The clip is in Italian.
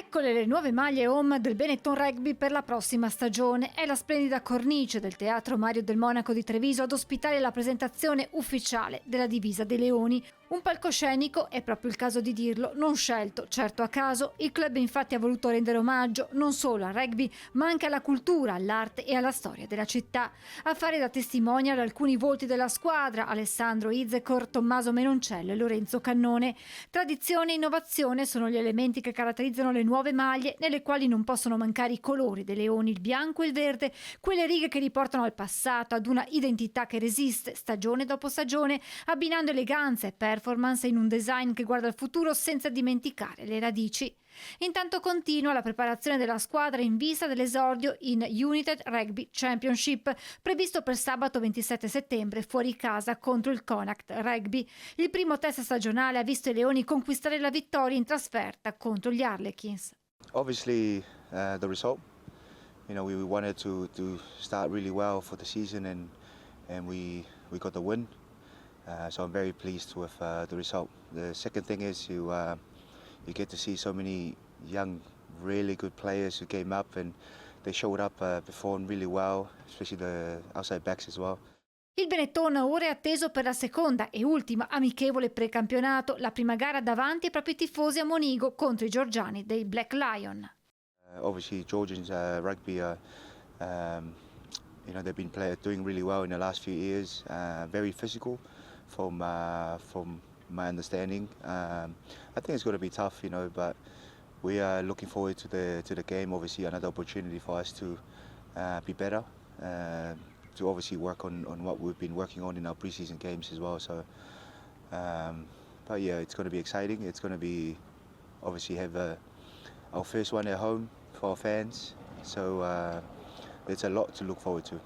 Eccole le nuove maglie home del Benetton Rugby per la prossima stagione. È la splendida cornice del Teatro Mario del Monaco di Treviso ad ospitare la presentazione ufficiale della divisa dei Leoni. Un palcoscenico, è proprio il caso di dirlo, non scelto certo a caso. Il club infatti ha voluto rendere omaggio non solo al rugby, ma anche alla cultura, all'arte e alla storia della città. A fare da testimonial alcuni volti della squadra: Alessandro Izekor, Tommaso Menoncello e Lorenzo Cannone. Tradizione e innovazione sono gli elementi che caratterizzano le nuove maglie, nelle quali non possono mancare i colori dei leoni, il bianco e il verde, quelle righe che riportano al passato, ad una identità che resiste stagione dopo stagione, abbinando eleganza e performance in un design che guarda al futuro senza dimenticare le radici. Intanto continua la preparazione della squadra in vista dell'esordio in United Rugby Championship, previsto per sabato 27 settembre fuori casa contro il Connacht Rugby. Il primo test stagionale ha visto i Leoni conquistare la vittoria in trasferta contro gli Harlequins. Obviously, the result. You know, we wanted to start really well for the season, and we got the win. So I'm very pleased with the result. The second thing is you get to see so many young, really good players who came up and they showed up, performed really well, especially the outside backs as well. Il Benetton ora è atteso per la seconda e ultima amichevole precampionato, la prima gara davanti ai propri tifosi a Monigo contro i georgiani dei Black Lion. Obviously, Georgians rugby are, you know, they've been doing really well in the last few years. Very physical, from my understanding. I think it's going to be tough, you know, but we are looking forward to the game. Obviously, another opportunity for us to be better, to obviously work on what we've been working on in our preseason games as well. So, but yeah, it's going to be exciting. It's going to be obviously have our first one at home for our fans. So it's a lot to look forward to.